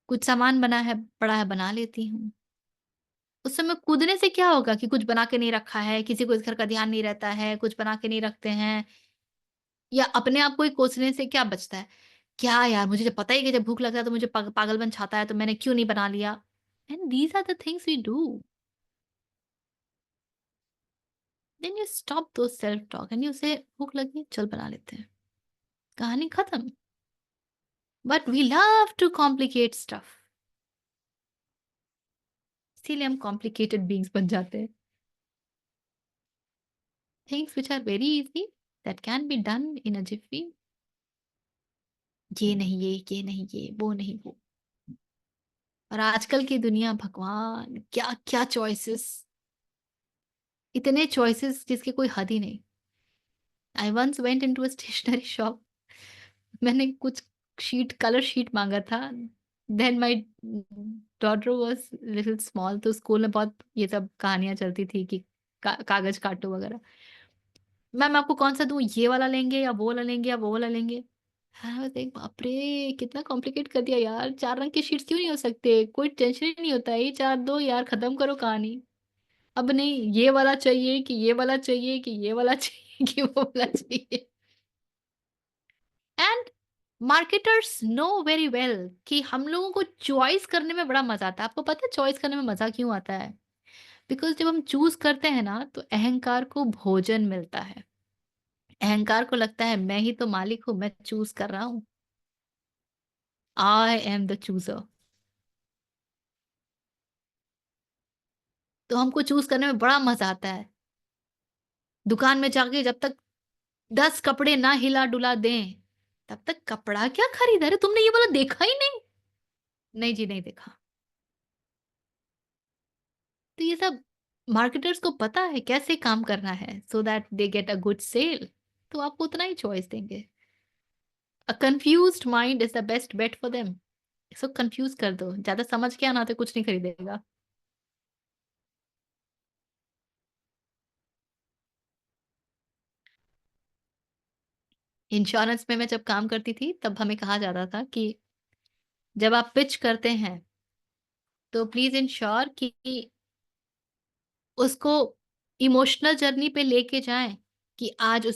कुछ सामान बना है पड़ा है बना लेती हूँ। उस समय कूदने से क्या होगा कि कुछ बना के नहीं रखा है, किसी को इस घर का ध्यान नहीं रहता है, कुछ बना के नहीं रखते हैं, या अपने आप को ही कोसने से क्या बचता है? क्या यार, मुझे जब पता ही है कि जब भूख लगता है तो मुझे पागलपन छाता है, तो मैंने क्यों नहीं बना लिया? And these are the things we do. Then you stop those self talk and you say भूख लगी है, चल बना लेते हैं। कहानी खत्म। But we love to complicate stuff. इसीलिए हम कॉम्प्लिकेटेड बीइंग्स बन जाते हैं। Things which are very easy that can be done in a jiffy. ये नहीं ये नहीं ये, वो नहीं वो। और आजकल की दुनिया भगवान क्या-क्या चॉइसेस, इतने चॉइसेस जिसकी कोई हद ही नहीं। I once went into a stationery shop. मैंने कुछ कलर शीट माँगा था। Then my daughter was little small, तो स्कूल में बहुत ये सब कहानियाँ चलती थी कि कागज़ काटो वगैरह। मैम आपको कौन-सा दूँ? ये वाला लेंगे या वो वाला लेंगे या वो वाला लेंगे? हाँ, मैं देख बाप रे! कितना कॉम्प्लिकेट कर दिया यार, 4 रंग के शीट्स क्यों नहीं हो सकते? कोई टेंशन ही नहीं होता है, ये 4 दो यार, खत्म करो कहानी। अब नहीं, ये वाला चाहिए कि ये वाला चाहिए कि ये वाला चाहिए कि वो वाला चाहिए। And marketers know very well कि हम लोगों को चॉइस करने में बड़ा मज़ा आता है। आपको पता है चॉइस करने में मज़ा क्यों आता है? बिकॉज़ जब हम चूज़ करते हैं ना, तो अहंकार को भोजन मिलता है। अहंकार को लगता है मैं ही तो मालिक हूँ, मैं चूज़ कर रहा हूँ। I am the chooser. तो हमको चूज़ करने में बड़ा मज़ा आता है। दुकान में जाके जब तक 10 कपड़े ना हिला-डुला दें, तब तक कपड़ा क्या खरीदा? अरे तुमने ये वाला देखा ही नहीं? नहीं जी, नहीं देखा। तो ये सब मार्केटर्स को पता है कैसे काम करना है so that they get a good sale. तो आपको उतना ही चॉइस देंगे। A confused mind is the best bet for them. इसको कन्फ्यूज़ कर दो, ज़्यादा समझ के आना तो कुछ नहीं खरीदेगा। इंश्योरेंस में मैं जब काम करती थी, तब हमें कहा जाता था कि जब आप पिच करते हैं, तो प्लीज़ इंश्योर कि उसको इमोशनल जर्नी पे लेके जाएँ कि आज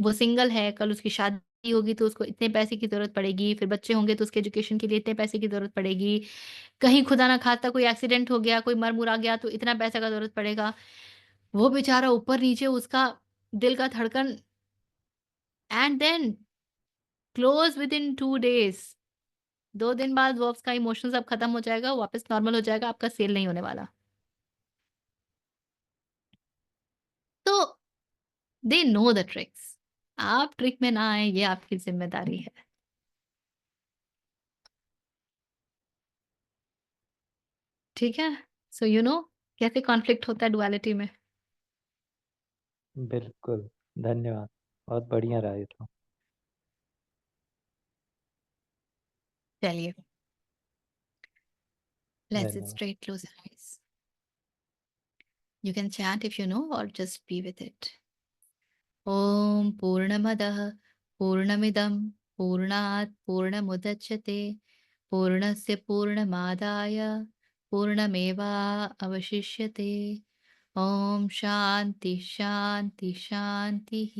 वो सिंगल है, कल उसकी शादी होगी तो उसको इतने पैसे की ज़रूरत पड़ेगी, फिर बच्चे होंगे तो उसके एजुकेशन के लिए इतने पैसे की ज़रूरत पड़ेगी, कहीं खुदा ना ख़ास्ता कोई एक्सीडेंट हो गया, कोई मर-मुरा गया तो इतना पैसे का ज़रूरत पड़ेगा। वो बेचारा ऊपर-नीचे उसका दिल का धड़कन, and then close within 2 days. 2 दिन बाद वो उसका इमोशन सब खत्म हो जाएगा, वापस नॉर्मल हो जाएगा, आपका सेल नहीं होने वाला। तो दे नो द ट्रिक्स। आप ट्रिक में ना आएँ, ये आपकी ज़िम्मेदारी है। ठीक है? सो यू नो कैसे कॉन्फ्लिक्ट होता है डुअलिटी में। बिल्कुल, धन्यवाद। बहुत बढ़िया रहा ये तो। चलिए, लेट्स सिट धन्यवाद। Straight, close your eyes. You can chant if you know और जस्ट बी विथ इट। ॐ पूर्णमदः पूर्णमिदं पूर्णात् पूर्णमुदच्यते पूर्णस्य पूर्णमादाय पूर्णमेवावशिष्यते। ॐ शान्ति शान्ति शान्तिः।